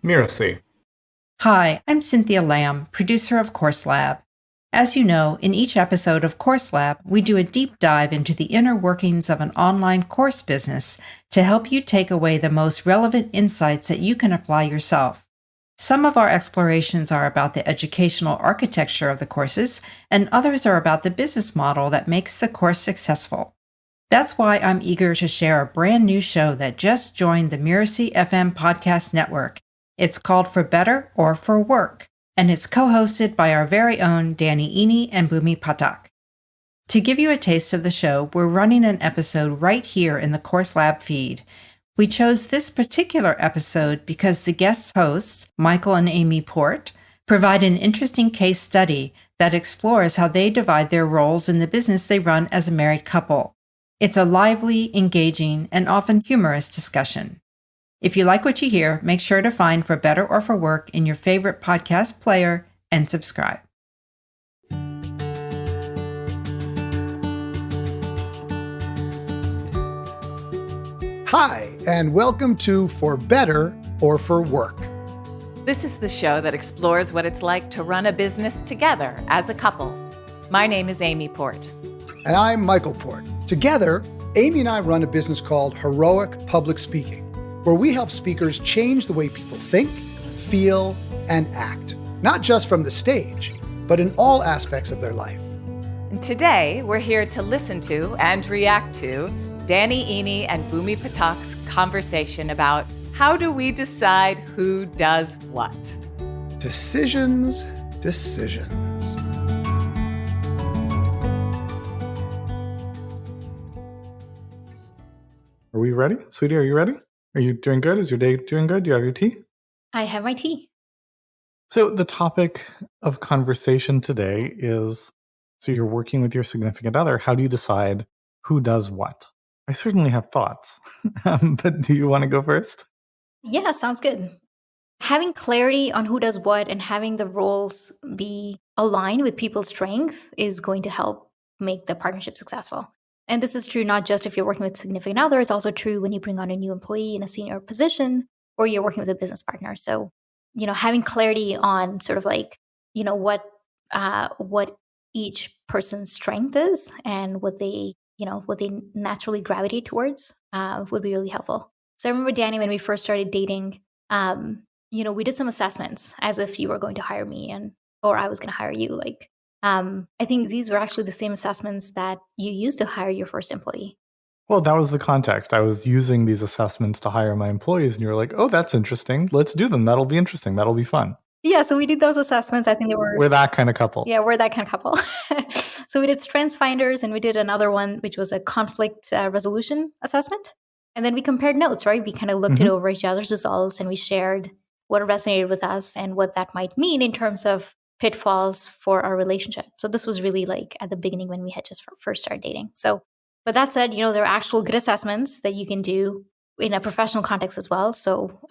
Mirasee. Hi, I'm Cynthia Lamb, producer of Course Lab. As you know, in each episode of Course Lab, we do a deep dive into the inner workings of an online course business to help you take away the most relevant insights that you can apply yourself. Some of our explorations are about the educational architecture of the courses, and others are about the business model that makes the course successful. That's why I'm eager to share a brand new show that just joined the Mirasee FM podcast network. It's called For Better or For Work, and it's co-hosted by our very own Danny Iny and Bhoomi Pathak. To give you a taste of the show, we're running an episode right here in the Course Lab feed. We chose this particular episode because the guest hosts, Michael and Amy Port, provide an interesting case study that explores how they divide their roles in the business they run as a married couple. It's a lively, engaging, and often humorous discussion. If you like what you hear, make sure to find For Better or For Work in your favorite podcast player and subscribe. Hi, and welcome to For Better or For Work. This is the show that explores what it's like to run a business together as a couple. My name is Amy Port. And I'm Michael Port. Together, Amy and I run a business called Heroic Public Speaking, where we help speakers change the way people think, feel, and act, not just from the stage, but in all aspects of their life. And today, we're here to listen to and react to Danny Iny and Bhoomi Pathak's conversation about how do we decide who does what? Decisions. Are we ready? Sweetie, are you ready? Are you doing good? Is your day doing good? Do you have your tea? I have my tea. So the topic of conversation today is, so you're working with your significant other. How do you decide who does what? I certainly have thoughts, but do you want to go first? Yeah, sounds good. Having clarity on who does what and having the roles be aligned with people's strength is going to help make the partnership successful. And this is true not just if you're working with significant other, it's also true when you bring on a new employee in a senior position or you're working with a business partner. So, having clarity on sort of like, what each person's strength is and what they naturally gravitate towards would be really helpful. So I remember, Danny, when we first started dating, we did some assessments as if you were going to hire me or I was going to hire you. I think these were actually the same assessments that you used to hire your first employee. Well, that was the context. I was using these assessments to hire my employees, and you were like, oh, that's interesting. Let's do them. That'll be interesting. That'll be fun. Yeah, so we did those assessments. I think they were... We're that kind of couple. Yeah, we're that kind of couple. So we did strengths finders, and we did another one, which was a conflict resolution assessment. And then we compared notes, right? We kind of looked it over each other's results, and we shared what resonated with us and what that might mean in terms of pitfalls for our relationship. So this was really like at the beginning when we had just first started dating. So, but that said, there are actual good assessments that you can do in a professional context as well. So,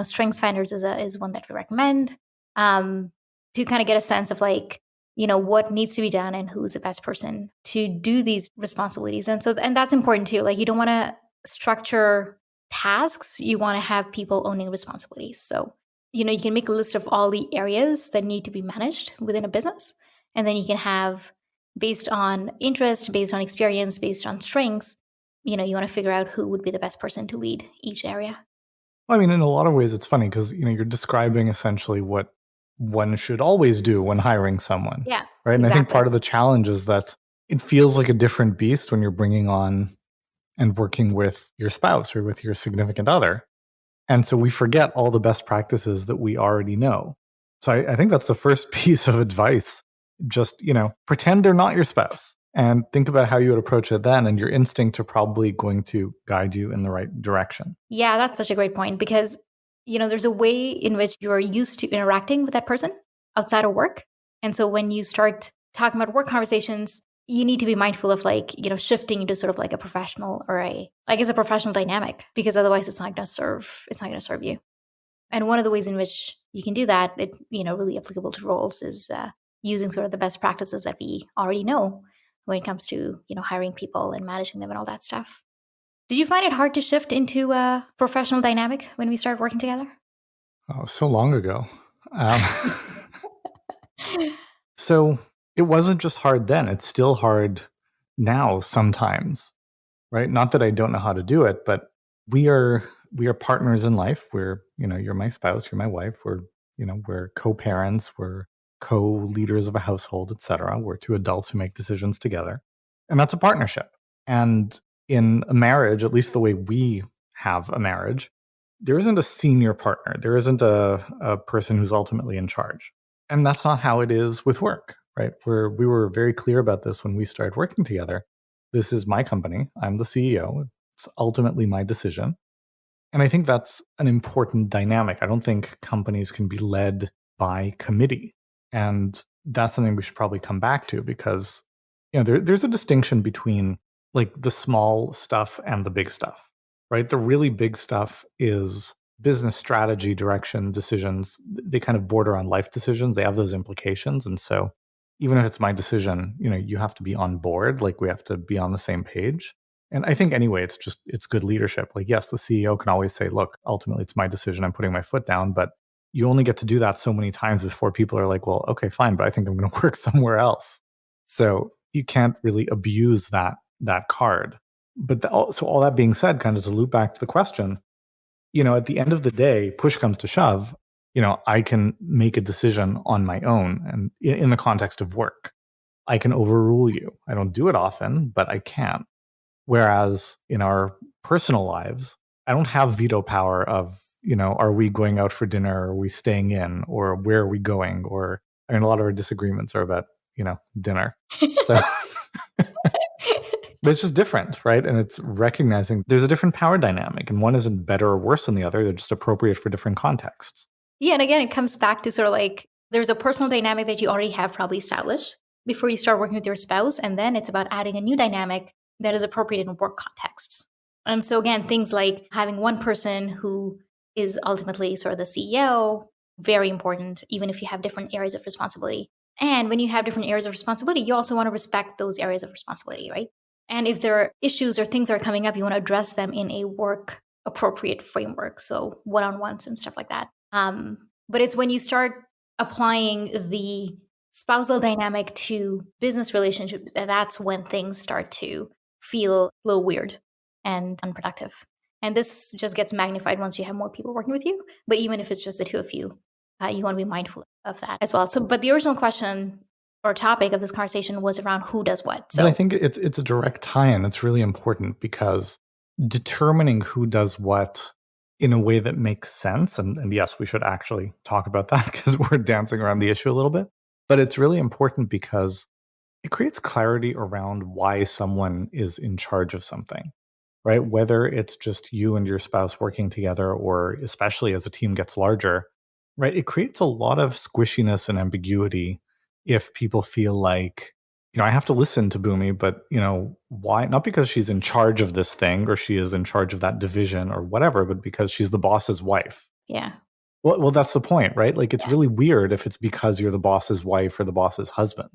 strengths finders is one that we recommend to kind of get a sense of what needs to be done and who's the best person to do these responsibilities. And that's important too. Like, you don't want to structure tasks. You want to have people owning responsibilities. So, you can make a list of all the areas that need to be managed within a business. And then you can have, based on interest, based on experience, based on strengths, you want to figure out who would be the best person to lead each area. Well, in a lot of ways, it's funny because, you're describing essentially what one should always do when hiring someone. Yeah. Right. And exactly. I think part of the challenge is that it feels like a different beast when you're bringing on and working with your spouse or with your significant other. And so we forget all the best practices that we already know. So I think that's the first piece of advice. Just, pretend they're not your spouse and think about how you would approach it then. And your instincts are probably going to guide you in the right direction. Yeah, that's such a great point because, there's a way in which you're used to interacting with that person outside of work. And so when you start talking about work conversations, you need to be mindful of shifting into sort of like a professional or a professional dynamic, because otherwise it's not going to serve you. And one of the ways in which you can do that, really applicable to roles, is using sort of the best practices that we already know when it comes to, hiring people and managing them and all that stuff. Did you find it hard to shift into a professional dynamic when we started working together? Oh, so long ago. Um, so it wasn't just hard then. It's still hard now sometimes, right? Not that I don't know how to do it, but we are partners in life. We're, you're my spouse, you're my wife. We're co-parents, we're co-leaders of a household, etc. We're two adults who make decisions together. And that's a partnership. And in a marriage, at least the way we have a marriage, there isn't a senior partner. There isn't a person who's ultimately in charge. And that's not how it is with work, right? We were very clear about this when we started working together. This is my company. I'm the CEO. It's ultimately my decision. And I think that's an important dynamic. I don't think companies can be led by committee. And that's something we should probably come back to because, there's a distinction between like the small stuff and the big stuff, right? The really big stuff is business strategy, direction, decisions. They kind of border on life decisions. They have those implications. And so even if it's my decision, you have to be on board. Like we have to be on the same page. And I think anyway, it's good leadership. Like, yes, the CEO can always say, look, ultimately it's my decision. I'm putting my foot down, but you only get to do that so many times before people are like, well, okay, fine, but I think I'm going to work somewhere else. So you can't really abuse that card. But so all that being said, kind of to loop back to the question, at the end of the day, push comes to shove, I can make a decision on my own and in the context of work. I can overrule you. I don't do it often, but I can. Whereas in our personal lives, I don't have veto power of, are we going out for dinner? Are we staying in? Or where are we going? Or, a lot of our disagreements are about, dinner. So but it's just different, right? And it's recognizing there's a different power dynamic and one isn't better or worse than the other. They're just appropriate for different contexts. Yeah. And again, it comes back to sort of like there's a personal dynamic that you already have probably established before you start working with your spouse. And then it's about adding a new dynamic that is appropriate in work contexts. And so again, things like having one person who is ultimately sort of the CEO, very important, even if you have different areas of responsibility. And when you have different areas of responsibility, you also want to respect those areas of responsibility, right? And if there are issues or things that are coming up, you want to address them in a work appropriate framework. So one-on-ones and stuff like that. But it's when you start applying the spousal dynamic to business relationship, that's when things start to feel a little weird and unproductive. And this just gets magnified once you have more people working with you. But even if it's just the two of you, you want to be mindful of that as well. So, but the original question or topic of this conversation was around who does what. So but I think it's a direct tie-in. It's really important because determining who does what in a way that makes sense, and yes, we should actually talk about that because we're dancing around the issue a little bit. But it's really important because it creates clarity around why someone is in charge of something, right? Whether it's just you and your spouse working together, or especially as a team gets larger, right? It creates a lot of squishiness and ambiguity if people feel like, I have to listen to Bhoomi, but, why? Not because she's in charge of this thing or she is in charge of that division or whatever, but because she's the boss's wife. Yeah. Well, that's the point, right? Like, it's really weird if it's because you're the boss's wife or the boss's husband,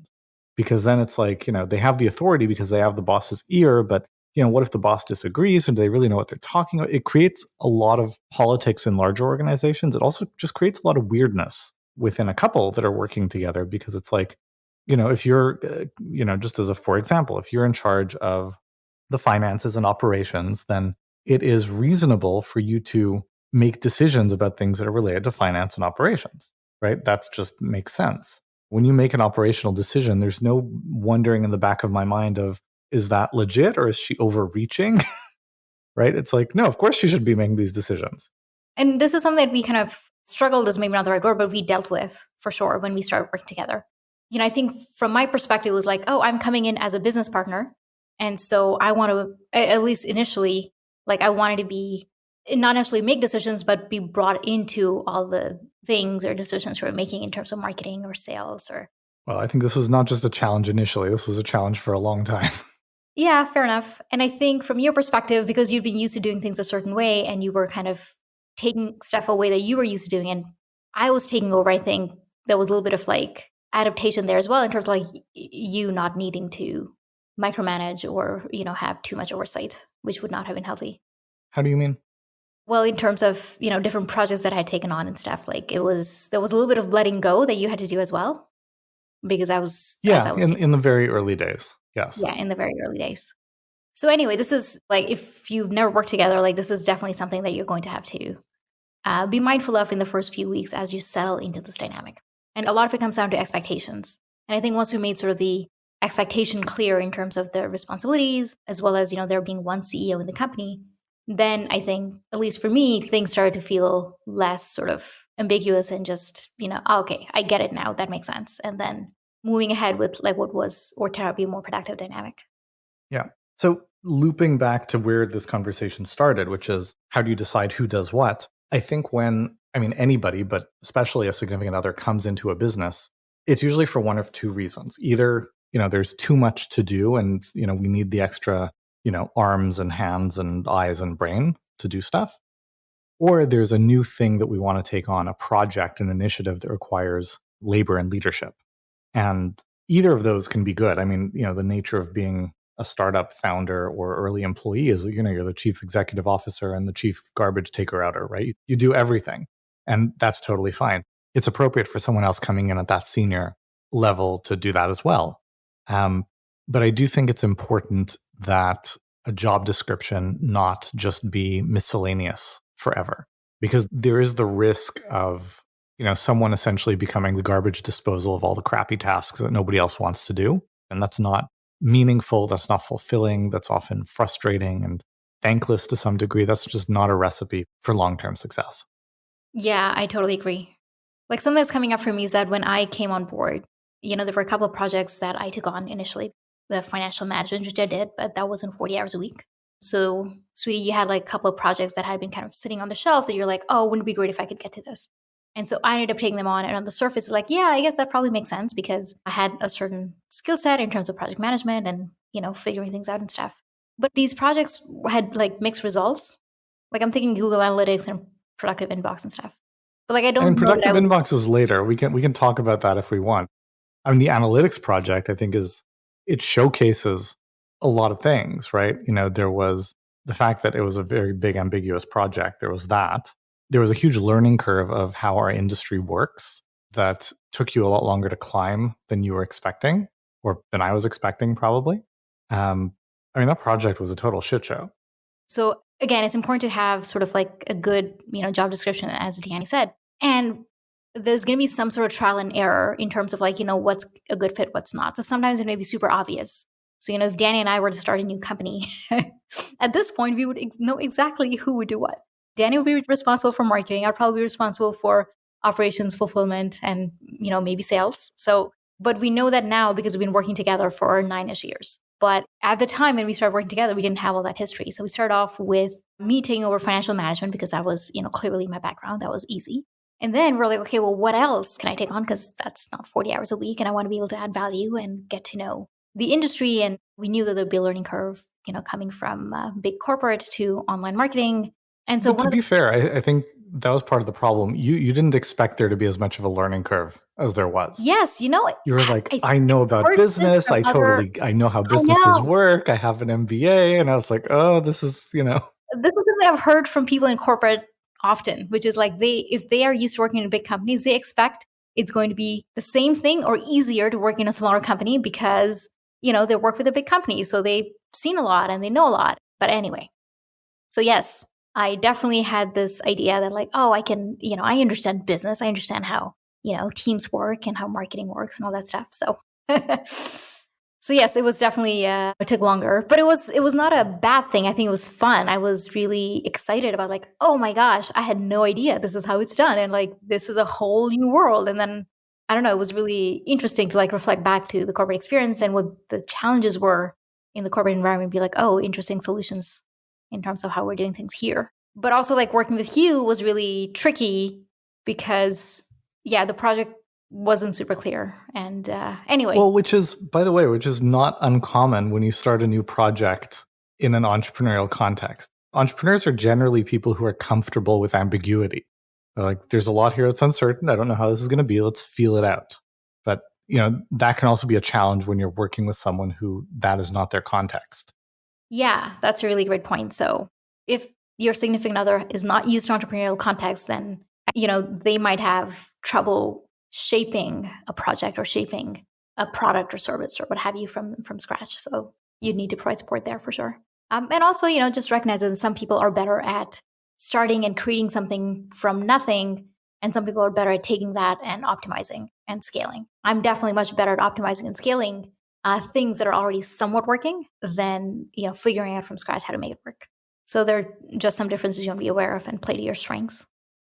because then it's like, they have the authority because they have the boss's ear, but what if the boss disagrees and do they really know what they're talking about? It creates a lot of politics in larger organizations. It also just creates a lot of weirdness within a couple that are working together because it's like, if you're, just as for example, if you're in charge of the finances and operations, then it is reasonable for you to make decisions about things that are related to finance and operations, right? That's just makes sense. When you make an operational decision, there's no wondering in the back of my mind of, is that legit or is she overreaching? Right? It's like, no, of course she should be making these decisions. And this is something that we kind of struggled, is maybe not the right word, but we dealt with for sure when we started working together. I think from my perspective, it was like, oh, I'm coming in as a business partner. And so I want to, at least initially, like I wanted to be, not necessarily make decisions, but be brought into all the things or decisions we're making in terms of marketing or sales or. Well, I think this was not just a challenge initially. This was a challenge for a long time. Yeah, fair enough. And I think from your perspective, because you've been used to doing things a certain way and you were kind of taking stuff away that you were used to doing, and I was taking over, I think there was a little bit of like adaptation there as well in terms of like you not needing to micromanage or, have too much oversight, which would not have been healthy. How do you mean? Well, in terms of, different projects that I had taken on and stuff, like there was a little bit of letting go that you had to do as well, because Yeah, in the very early days. Yes. Yeah, in the very early days. So anyway, this is like, if you've never worked together, like this is definitely something that you're going to have to be mindful of in the first few weeks as you settle into this dynamic. And a lot of it comes down to expectations. And I think once we made sort of the expectation clear in terms of the responsibilities, as well as, there being one CEO in the company, then I think, at least for me, things started to feel less sort of ambiguous and just, okay, I get it now. That makes sense. And then moving ahead with like what was or turned out to be a more productive dynamic. Yeah. So looping back to where this conversation started, which is how do you decide who does what? I think anybody, but especially a significant other, comes into a business, it's usually for one of two reasons. Either, there's too much to do and, we need the extra, arms and hands and eyes and brain to do stuff. Or there's a new thing that we want to take on, a project, an initiative that requires labor and leadership. And either of those can be good. The nature of being a startup founder or early employee is, you're the chief executive officer and the chief garbage taker outer, right? You do everything. And that's totally fine. It's appropriate for someone else coming in at that senior level to do that as well. But I do think it's important that a job description not just be miscellaneous forever, because there is the risk of, someone essentially becoming the garbage disposal of all the crappy tasks that nobody else wants to do. And that's not meaningful. That's not fulfilling. That's often frustrating and thankless to some degree. That's just not a recipe for long-term success. Yeah, I totally agree. Like something that's coming up for me is that when I came on board, there were a couple of projects that I took on initially, the financial management, which I did, but that wasn't 40 hours a week. So, sweetie, you had like a couple of projects that had been kind of sitting on the shelf that you're like, oh, wouldn't it be great if I could get to this? And so I ended up taking them on. And on the surface, it's like, yeah, I guess that probably makes sense because I had a certain skill set in terms of project management and, figuring things out and stuff. But these projects had like mixed results. Like I'm thinking Google Analytics and Productive Inbox and stuff. But like I don't know. Productive Inbox was later. We can talk about that if we want. The analytics project, I think, it showcases a lot of things, right? There was the fact that it was a very big, ambiguous project. There was that. There was a huge learning curve of how our industry works that took you a lot longer to climb than you were expecting, or than I was expecting, probably. That project was a total shit show. So again, it's important to have sort of like a good, job description, as Deannie said. And there's going to be some sort of trial and error in terms of like, what's a good fit, what's not. So sometimes it may be super obvious. So, if Danny and I were to start a new company, at this point, we would know exactly who would do what. Danny would be responsible for marketing. I'd probably be responsible for operations, fulfillment, and, maybe sales. So, but we know that now because we've been working together for 9-ish years. But at the time when we started working together, we didn't have all that history. So we started off with me taking over financial management because that was, clearly my background. That was easy. And then we're like, okay, well, what else can I take on? Because that's not 40 hours a week. And I want to be able to add value and get to know the industry. And we knew that there'd be a learning curve, coming from big corporate to online marketing. And so to be fair, I think that was part of the problem. You didn't expect there to be as much of a learning curve as there was. Yes, you were like, I know about business. I know how businesses work. I have an MBA. And I was like, oh, this is, This is something I've heard from people in corporate often, which is like if they are used to working in big companies, they expect it's going to be the same thing or easier to work in a smaller company because, they work with a big company. So they've seen a lot and they know a lot. But anyway, so yes, I definitely had this idea that like, oh, I can, I understand business. I understand how, teams work and how marketing works and all that stuff. So, so yes, it was definitely, it took longer, but it was not a bad thing. I think it was fun. I was really excited about like, oh my gosh, I had no idea this is how it's done. And like, this is a whole new world. And then, I don't know, it was really interesting to like reflect back to the corporate experience and what the challenges were in the corporate environment, be like, oh, interesting solutions in terms of how we're doing things here. But also like working with Hugh was really tricky because, the project wasn't super clear. And anyway. Well, which is not uncommon when you start a new project in an entrepreneurial context. Entrepreneurs are generally people who are comfortable with ambiguity. They're like, there's a lot here that's uncertain. I don't know how this is going to be. Let's feel it out. But, that can also be a challenge when you're working with someone who that is not their context. Yeah, that's a really great point. So if your significant other is not used to entrepreneurial context, then, they might have trouble shaping a project or shaping a product or service or what have you from scratch. So you need to provide support there for sure. And also, just recognize that some people are better at starting and creating something from nothing, and some people are better at taking that and optimizing and scaling. I'm definitely much better at optimizing and scaling things that are already somewhat working than figuring out from scratch how to make it work. So there are just some differences you want to be aware of and play to your strengths.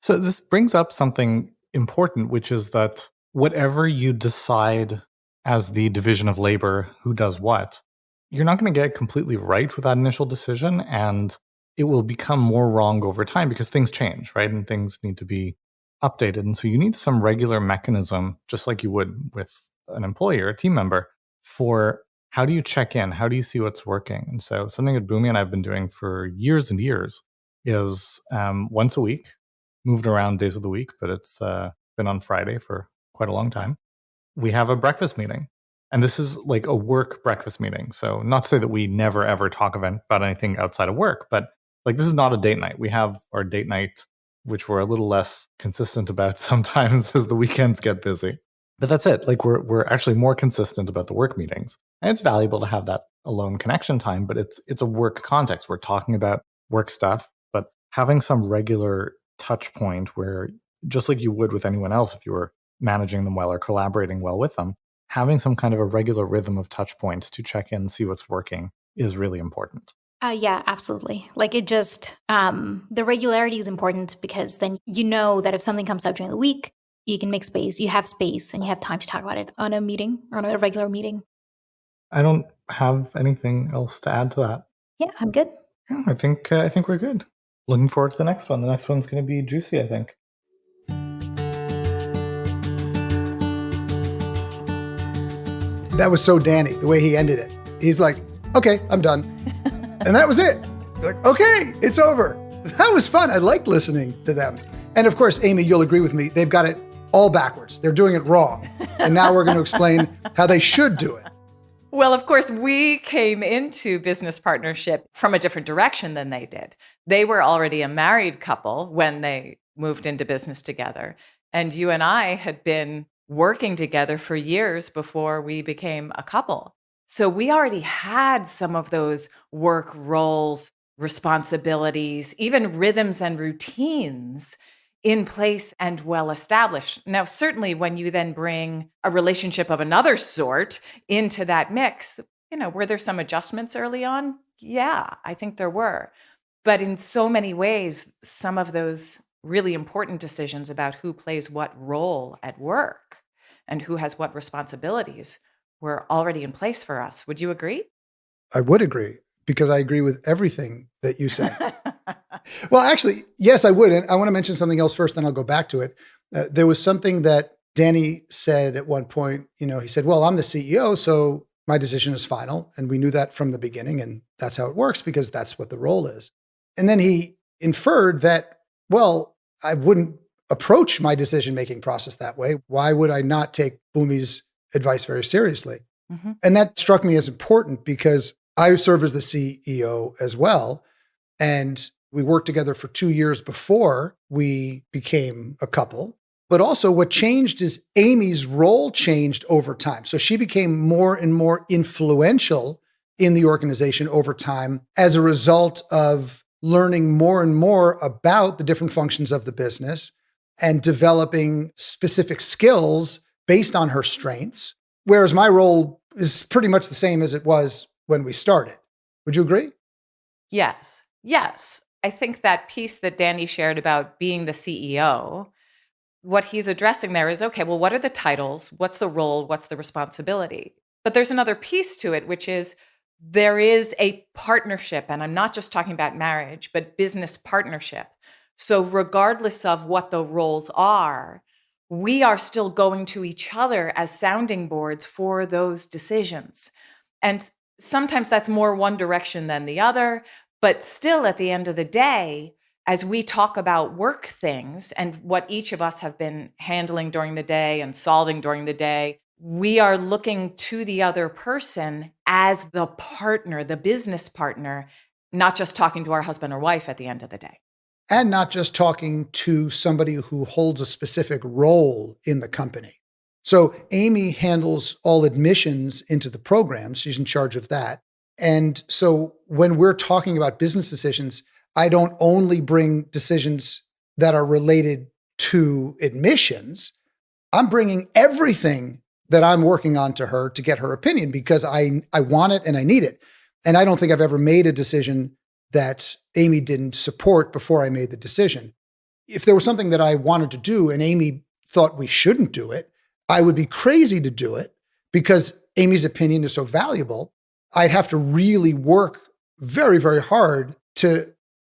So this brings up something important, which is that whatever you decide as the division of labor, who does what, you're not going to get completely right with that initial decision, and it will become more wrong over time because things change, right? And things need to be updated. And so you need some regular mechanism, just like you would with an employee or a team member, for how do you check in? How do you see what's working? And so something that Bhoomi and I have been doing for years and years is once a week, moved around days of the week, but it's been on Friday for quite a long time. We have a breakfast meeting. And this is like a work breakfast meeting. So not to say that we never, ever talk about anything outside of work, but like this is not a date night. We have our date night, which we're a little less consistent about sometimes as the weekends get busy. But that's it. Like we're actually more consistent about the work meetings. And it's valuable to have that alone connection time, but it's a work context. We're talking about work stuff, but having some regular touch point where, just like you would with anyone else if you were managing them well or collaborating well with them, having some kind of a regular rhythm of touch points to check in, see what's working is really important. Yeah, absolutely. Like it just, the regularity is important because then you know that if something comes up during the week, you can make space, you have space, and you have time to talk about it on a meeting or on a regular meeting. I don't have anything else to add to that. Yeah, I'm good. Yeah, I think we're good. Looking forward to the next one. The next one's going to be juicy, I think. That was so Danny, the way he ended it. He's like, okay, I'm done. And that was it. You're like, okay, it's over. That was fun. I liked listening to them. And of course, Amy, you'll agree with me. They've got it all backwards. They're doing it wrong. And now we're going to explain how they should do it. Well, of course, we came into business partnership from a different direction than they did. They were already a married couple when they moved into business together. And you and I had been working together for years before we became a couple. So we already had some of those work roles, responsibilities, even rhythms and routines in place and well established. Now, certainly when you then bring a relationship of another sort into that mix, were there some adjustments early on? Yeah, I think there were. But in so many ways, some of those really important decisions about who plays what role at work and who has what responsibilities were already in place for us. Would you agree? I would agree, because I agree with everything that you say. Well, actually, yes, I would. And I want to mention something else first, then I'll go back to it. There was something that Danny said at one point. He said, well, I'm the CEO, so my decision is final. And we knew that from the beginning. And that's how it works, because that's what the role is. And then he inferred that, well, I wouldn't approach my decision-making process that way. Why would I not take Bhoomi's advice very seriously? Mm-hmm. And that struck me as important because I serve as the CEO as well. And we worked together for 2 years before we became a couple. But also what changed is Amy's role changed over time. So she became more and more influential in the organization over time as a result of learning more and more about the different functions of the business and developing specific skills based on her strengths. Whereas my role is pretty much the same as it was when we started. Would you agree? Yes. I think that piece that Danny shared about being the CEO, what he's addressing there is, okay, well, what are the titles? What's the role? What's the responsibility? But there's another piece to it, which is there is a partnership. And I'm not just talking about marriage, but business partnership. So regardless of what the roles are, we are still going to each other as sounding boards for those decisions. And sometimes that's more one direction than the other. But still, at the end of the day, as we talk about work things and what each of us have been handling during the day and solving during the day, we are looking to the other person as the partner, the business partner, not just talking to our husband or wife at the end of the day. And not just talking to somebody who holds a specific role in the company. So Amy handles all admissions into the program. She's in charge of that. And so when we're talking about business decisions, I don't only bring decisions that are related to admissions. I'm bringing everything that I'm working on to her to get her opinion because I want it and I need it. And I don't think I've ever made a decision that Amy didn't support before I made the decision. If there was something that I wanted to do and Amy thought we shouldn't do it, I would be crazy to do it because Amy's opinion is so valuable. I'd have to really work very, very hard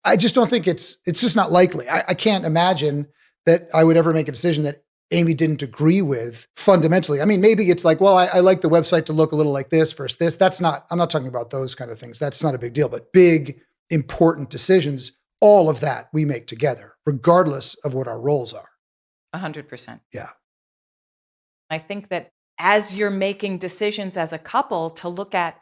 I just don't think it's just not likely. I can't imagine that I would ever make a decision that Amy didn't agree with fundamentally. I mean, maybe it's like, well, I like the website to look a little like this versus this. I'm not talking about those kind of things. That's not a big deal, but big, important decisions, all of that we make together, regardless of what our roles are. 100%. Yeah. I think that as you're making decisions as a couple to look at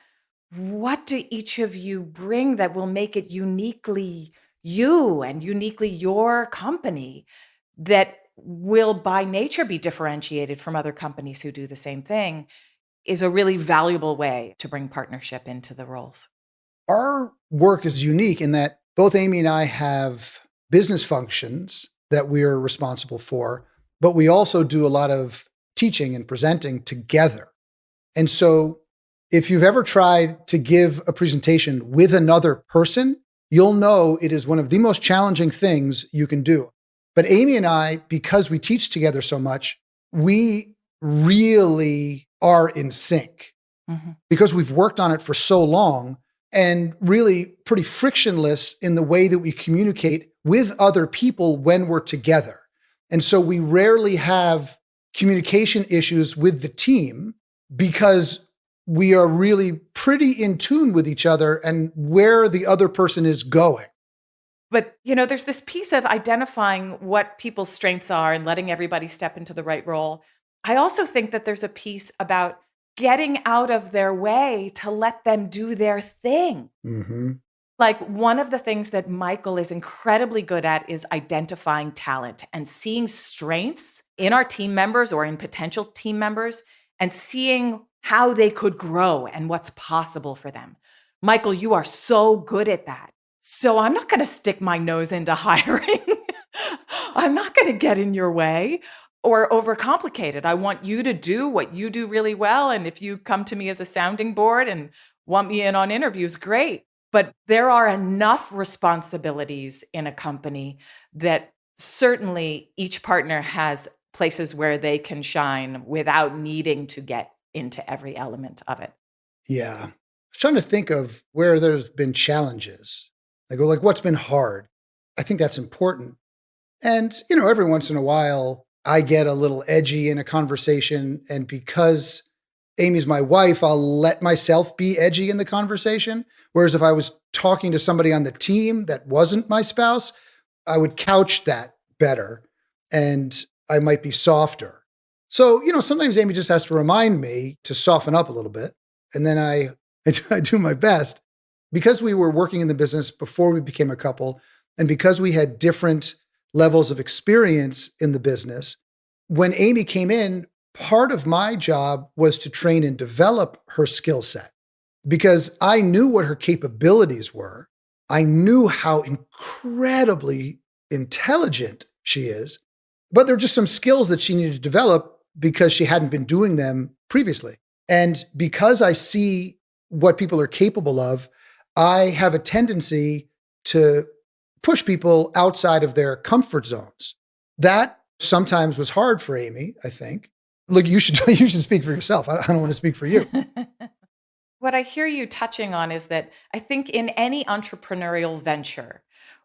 what do each of you bring that will make it uniquely you and uniquely your company that will by nature be differentiated from other companies who do the same thing is a really valuable way to bring partnership into the roles. Our work is unique in that both Amy and I have business functions that we're responsible for, but we also do a lot of teaching and presenting together. And so if you've ever tried to give a presentation with another person, you'll know it is one of the most challenging things you can do. But Amy and I, because we teach together so much, we really are in sync because we've worked on it for so long and really pretty frictionless in the way that we communicate with other people when we're together. And so we rarely have communication issues with the team because we are really pretty in tune with each other and where the other person is going. But, there's this piece of identifying what people's strengths are and letting everybody step into the right role. I also think that there's a piece about getting out of their way to let them do their thing. Mm-hmm. Like one of the things that Michael is incredibly good at is identifying talent and seeing strengths in our team members or in potential team members and seeing how they could grow and what's possible for them. Michael, you are so good at that. So I'm not going to stick my nose into hiring. I'm not going to get in your way or overcomplicate it. I want you to do what you do really well. And if you come to me as a sounding board and want me in on interviews, great. But there are enough responsibilities in a company that certainly each partner has places where they can shine without needing to get into every element of it. Yeah. I was trying to think of where there's been challenges. Like what's been hard? I think that's important. And, every once in a while, I get a little edgy in a conversation. And because Amy's my wife, I'll let myself be edgy in the conversation. Whereas if I was talking to somebody on the team that wasn't my spouse, I would couch that better and I might be softer. So, sometimes Amy just has to remind me to soften up a little bit. And then I do my best. Because we were working in the business before we became a couple, and because we had different levels of experience in the business, when Amy came in, part of my job was to train and develop her skill set because I knew what her capabilities were. I knew how incredibly intelligent she is, but there were just some skills that she needed to develop because she hadn't been doing them previously. And because I see what people are capable of, I have a tendency to push people outside of their comfort zones. That sometimes was hard for Amy, I think. Look, you should speak for yourself. I don't want to speak for you. What I hear you touching on is that I think in any entrepreneurial venture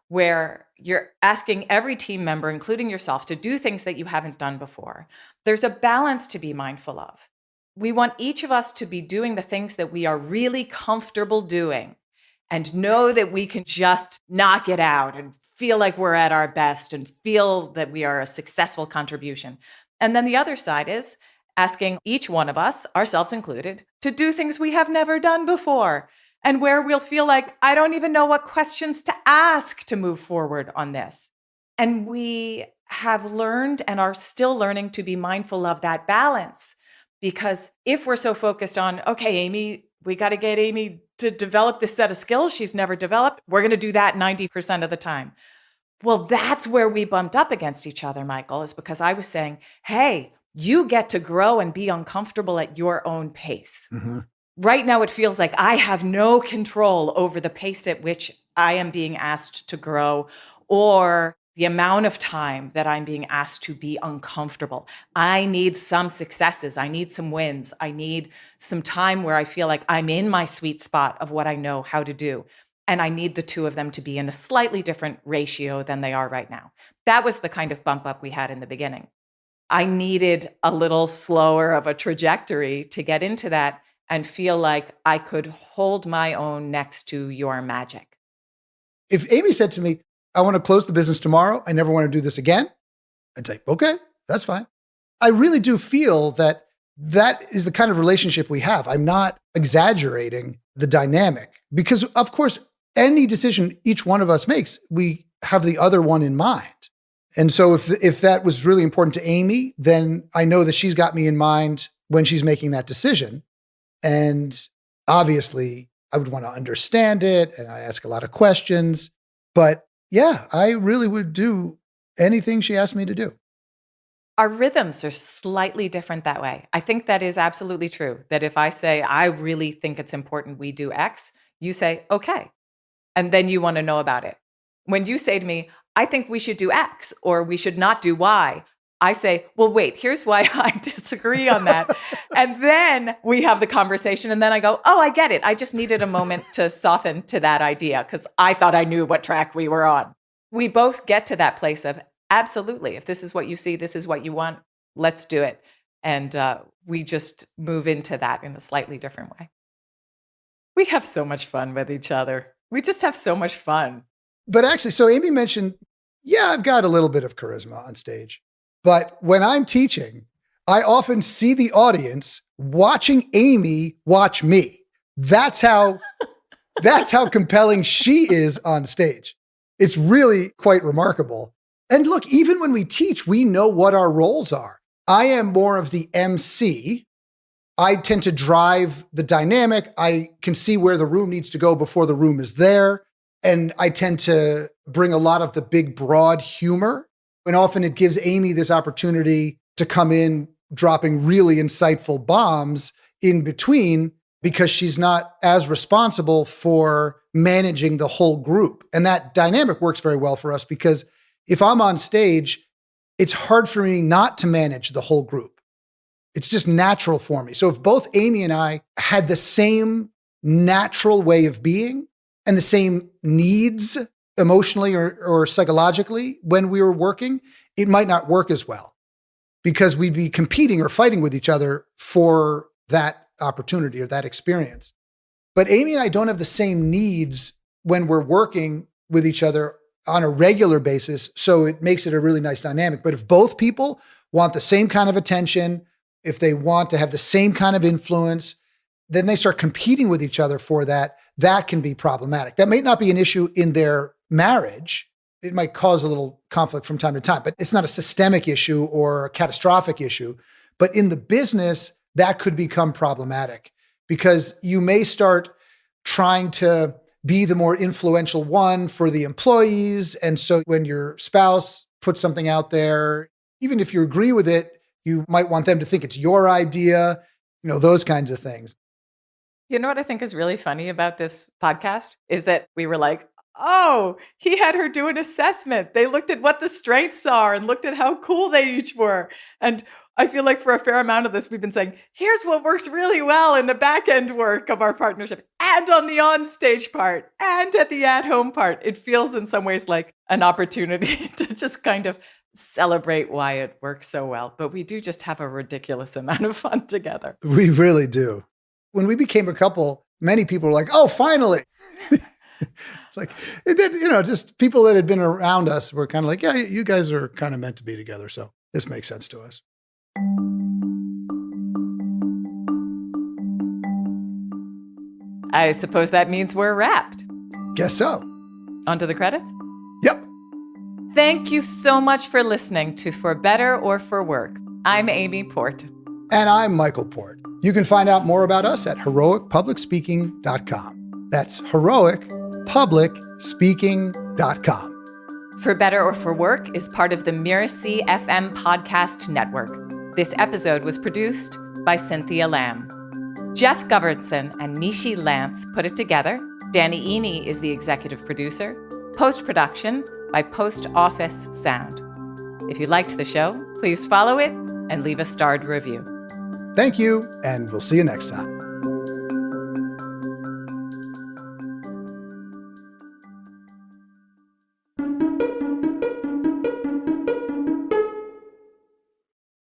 where you're asking every team member, including yourself, to do things that you haven't done before, there's a balance to be mindful of. We want each of us to be doing the things that we are really comfortable doing and know that we can just knock it out and feel like we're at our best and feel that we are a successful contribution. And then the other side is asking each one of us, ourselves included, to do things we have never done before and where we'll feel like, I don't even know what questions to ask to move forward on this. And we have learned and are still learning to be mindful of that balance. Because if we're so focused on, okay, Amy, we got to get Amy to develop this set of skills she's never developed, we're going to do that 90% of the time. Well, that's where we bumped up against each other, Michael, is because I was saying, hey, you get to grow and be uncomfortable at your own pace. Mm-hmm. Right now, it feels like I have no control over the pace at which I am being asked to grow or the amount of time that I'm being asked to be uncomfortable. I need some successes. I need some wins. I need some time where I feel like I'm in my sweet spot of what I know how to do. And I need the two of them to be in a slightly different ratio than they are right now. That was the kind of bump up we had in the beginning. I needed a little slower of a trajectory to get into that and feel like I could hold my own next to your magic. If Amy said to me, I want to close the business tomorrow, I never want to do this again, I'd say, okay, that's fine. I really do feel that that is the kind of relationship we have. I'm not exaggerating the dynamic because, of course, any decision each one of us makes, we have the other one in mind. And so if that was really important to Amy, then I know that she's got me in mind when she's making that decision. And obviously, I would want to understand it and I ask a lot of questions. But yeah, I really would do anything she asked me to do. Our rhythms are slightly different that way. I think that is absolutely true. That if I say, I really think it's important we do X, you say, okay. And then you want to know about it. When you say to me, I think we should do X or we should not do Y, I say, well, wait, here's why I disagree on that. And then we have the conversation and then I go, oh, I get it. I just needed a moment to soften to that idea because I thought I knew what track we were on. We both get to that place of, absolutely, if this is what you see, this is what you want, let's do it. And we just move into that in a slightly different way. We have so much fun with each other. We just have so much fun. But actually, so Amy mentioned, yeah, I've got a little bit of charisma on stage. But when I'm teaching, I often see the audience watching Amy watch me. That's how compelling she is on stage. It's really quite remarkable. And look, even when we teach, we know what our roles are. I am more of the MC. I tend to drive the dynamic. I can see where the room needs to go before the room is there. And I tend to bring a lot of the big, broad humor. And often it gives Amy this opportunity to come in dropping really insightful bombs in between because she's not as responsible for managing the whole group. And that dynamic works very well for us because if I'm on stage, it's hard for me not to manage the whole group. It's just natural for me. So if both Amy and I had the same natural way of being and the same needs emotionally or psychologically when we were working, it might not work as well because we'd be competing or fighting with each other for that opportunity or that experience. But Amy and I don't have the same needs when we're working with each other on a regular basis. So it makes it a really nice dynamic. But if both people want the same kind of attention, if they want to have the same kind of influence, then they start competing with each other for that. That can be problematic. That may not be an issue in their marriage. It might cause a little conflict from time to time, but it's not a systemic issue or a catastrophic issue. But in the business, that could become problematic because you may start trying to be the more influential one for the employees. And so when your spouse puts something out there, even if you agree with it, you might want them to think it's your idea, those kinds of things. You know what I think is really funny about this podcast is that we were like, oh, he had her do an assessment. They looked at what the strengths are and looked at how cool they each were. And I feel like for a fair amount of this, we've been saying, here's what works really well in the back end work of our partnership and on the on-stage part and at the at-home part. It feels in some ways like an opportunity to just kind of celebrate why it works so well. But we do just have a ridiculous amount of fun together. We really do. When we became a couple, many people were like, oh, finally. It's like, just people that had been around us were kind of like, yeah, you guys are kind of meant to be together. So this makes sense to us. I suppose that means we're wrapped. Guess so. On to the credits? Yep. Thank you so much for listening to For Better or For Work. I'm Amy Port. And I'm Michael Port. You can find out more about us at heroicpublicspeaking.com. That's heroicpublicspeaking.com. For Better or For Work is part of the Mirasee FM podcast network. This episode was produced by Cynthia Lamb. Jeff Govertson and Nishi Lance put it together. Danny Eni is the executive producer. Post-production by Post Office Sound. If you liked the show, please follow it and leave a starred review. Thank you, and we'll see you next time.